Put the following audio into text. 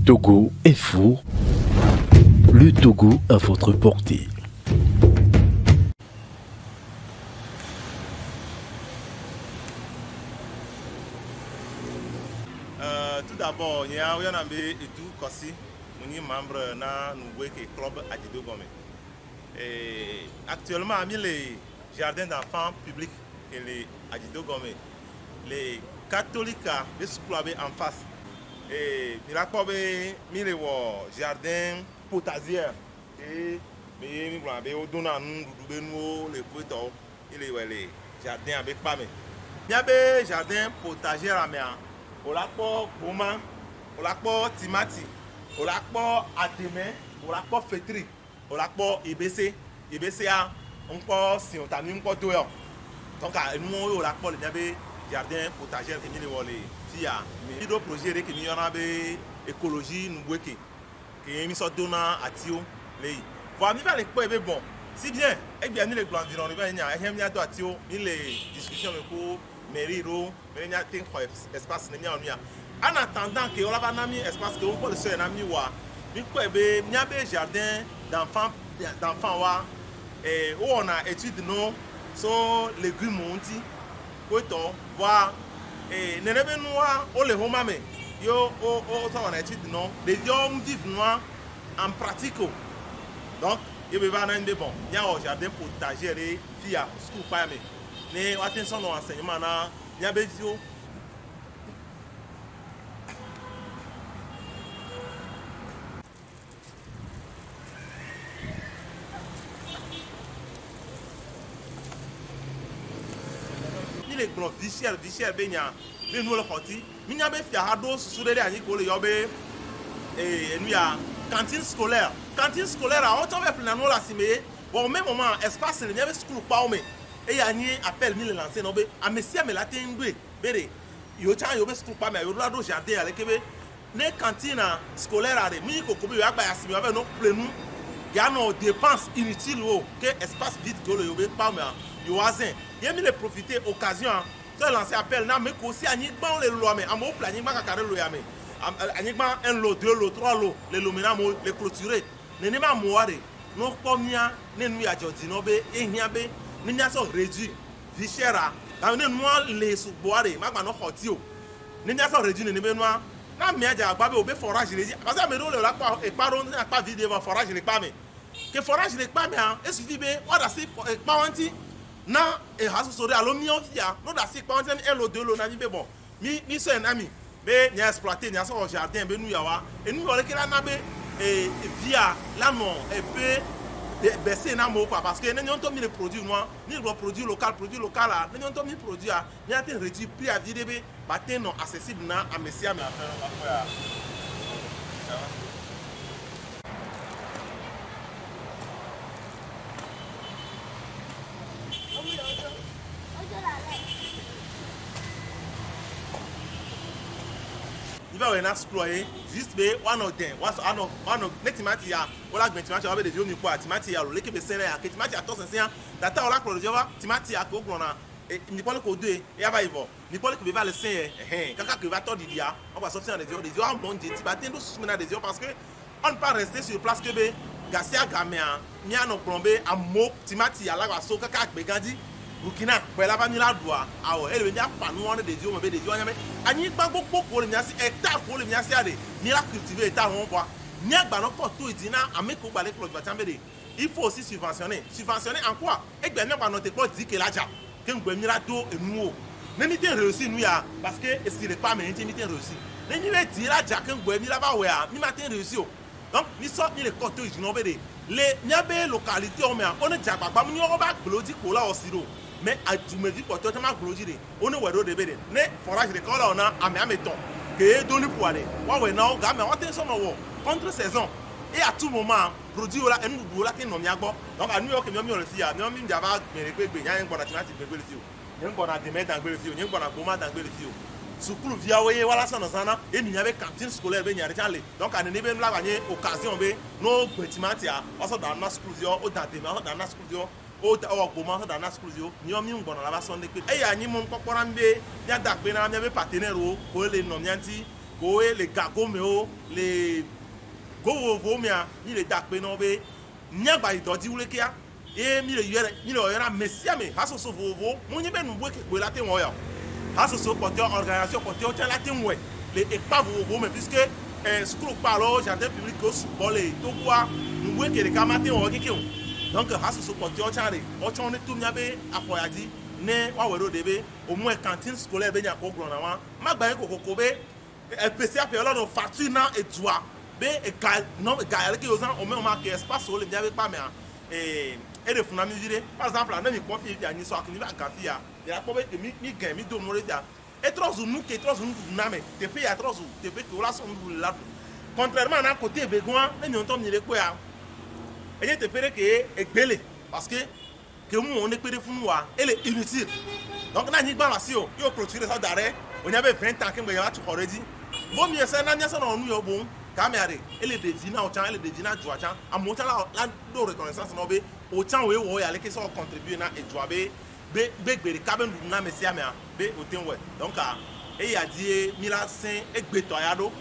Togo est fou. Le Togo à votre portée. Tout d'abord, il y a un Edu Kossi, membre du club Adido Gome. Actuellement, parmi les jardins d'enfants publics et les Adido Gome, les catholiques, les schools en face. Et il y a un jardin potager. Et il y a les jardins avec Pame. Il y a un jardin potager à la on l'a pas goma, on l'a pas timati, on l'a pas ademé, on l'a pas fétri, on l'a pas ibc, ibca, on pas si on t'a mis un peu d'eau. Donc nous on l'a pas le jardin potager et nous les tia. Mais d'autres projets qui nous y en a écologie nous weke, qui nous sont donnés à Tio les. Voilà, nous allons pas bon. Si bien, et bien nous les grands environnements, il y a à Tio, il les discussions avec mairie mais il y a un espace en attendant que on a un espace que on peut le faire nami wa il y a un jardin d'enfants et où on a étude non sur légumes monti pour voir et nenebe noa on les homame yo on a étude non les hommes vivent noir en pratique donc il y a un bon il y a un jardin potager via school pas mais mais attention aux enseignements là il y a besoin ni les gros viciels benya mais nous le foti il y a besoin faire dos sur les années pour le yobe et nous ya cantine scolaire à autant faire plein la simé bon même moment espace il y avait school pas mais et il y a un appel mille lancé non be a messia me la tendue bere yo chan yo be school pa me yo la do jardin avec be ne cantine scolaire à mi ko ko be agba ya simi avec no plenu ya no dépenses inutiles o que espace vide que le yo be pa me yo azin y mi le profiter occasion so lancer appel na me ko si anyi gba le lo me amo planning ba ka lo ya me anyi gba un lot deux lot trois lot le lumina mo le clôturer ne ne ma mo ware no pomia ne nu ya jodi no be ehia be ni nya so réduit vie chère la ne noa les sous boire magba no hoti o ni nya so réduit ne be noa na me aja agba be o be forage réduit parce que me do le la pa e paro na pa vide va forage le pa me que forage le pa me e suffit be o da si pa wanti na e haso sori alo mi ofia no da si pa wanti e lo de lo na ni be bon mi so en ami be nya exploiter nya so jardin be nu ya wa e nu yo le kira na be e via la non e be baisser na mo parce que nous avons mis les produits noirs ni le produit local là nous avons mis produit à ni a réduit prix à dire be batin non accessible na à messia mais il va venir explorer juste be one of them one of netimati ya wala gbentimati wa be de yomi kwa timati ya lo leke be sene ya ketimati ya to sensen data wala klo jova timati ya ko grona e ni pole ko de ya ba ivo ni pole ko be va le sen kaka que va to didia on va sortir des yeux en bon dit ba tendo soumena des yeux parce que on ne pas rester sur place que be gasia gamea mi ano plomber amo timati ya la wa so kaka be gandi Burkina pour la famille la doit awo ele be nya pa no one de dio me be de dio nya me anyi gba gbogbo ko le nya si hectare ko le nya si ade ni la cultiver hectare won kwa ni agba no ko to idina ameko gba le club batambe de il faut aussi subventionner en quoi egbe na gba no te ko 10 ke laja ke ngbe mi la do enu o ne ni ten réussi nu ya parce que e si le pas mais ni ten réussi ne ni le 10 laja ke ngbe mi la ba we a mi ma ten réussi o donc ni so ni le ko to idina be de le nya be localité o me on ne jagba gba mu ni o ba glodi ko la o siro mais à tu me dis quoi toi tu m'as glorifié on est ouais de bébé ne forage de cola on a amé ton que donner pour aller ouais non gars mais on t'en son contre saison et à tout moment produit là nous do là qui non miagbo donc à New York mi le fi a mi java me re pe yan ngbo na timati pe le fi o ngbo na de meta ngbe le fi o ngbo na goma da ngbe le fi o sukulu via oye wala sana sana et mi avait cantine scolaire be nyare chale donc à ne be la gagner occasion be no timati a also dans na school yo o da de ma dans na school yo o comment dans na school yo ni o mi ngbo na la ba sonde pe e ya nyi mo nkokora mbe ya da pe na mi be partenaire o ko le no nyanti goé les gago meo les govovo mia mi le dakpe no be nyagba idodi wulekia e mi le yera mesia me hasoso vovo mo nyi be nu boke pe la te won ya hasoso porteur organisation porteur tient la te won les ekpa vovo me puisque school parlo jardin public au bolé to kwa nu boke le kamate won kike donc hasoso porteur tient o chon ne tout mia be afoyadi ne wa wero debe au moins cantine scolaire be nya ko gron na wa magba ko be PCA pe lo no facture na etua be egal non egal que aux gens au moins marqué espace sur le bien avec pas mais et de funa mi dire par exemple na mi confie ya ni so akini ba kafia ya ko be mi gain mi do mo le ta et trop nous que trop nous na me te pe ya trop te pe que la son la contrairement à côté begoin na ni on tom ni le ko ya et te pere que egbele parce que nous on est pere funu wa elle est inutile donc na ni gba la si o yo clôturer ça d'arrêt on avait 20 ans que me ya tu already vaut mieux ça na nya ça no nu yo bon kamere ele devina o chan ele devina joa chan amota la do reconnaissance no be o chan we wo ya le ke so contribuer na ejoa be gbere kaben na mesia me be o ten we donc e ya die mila sin egbeto ya do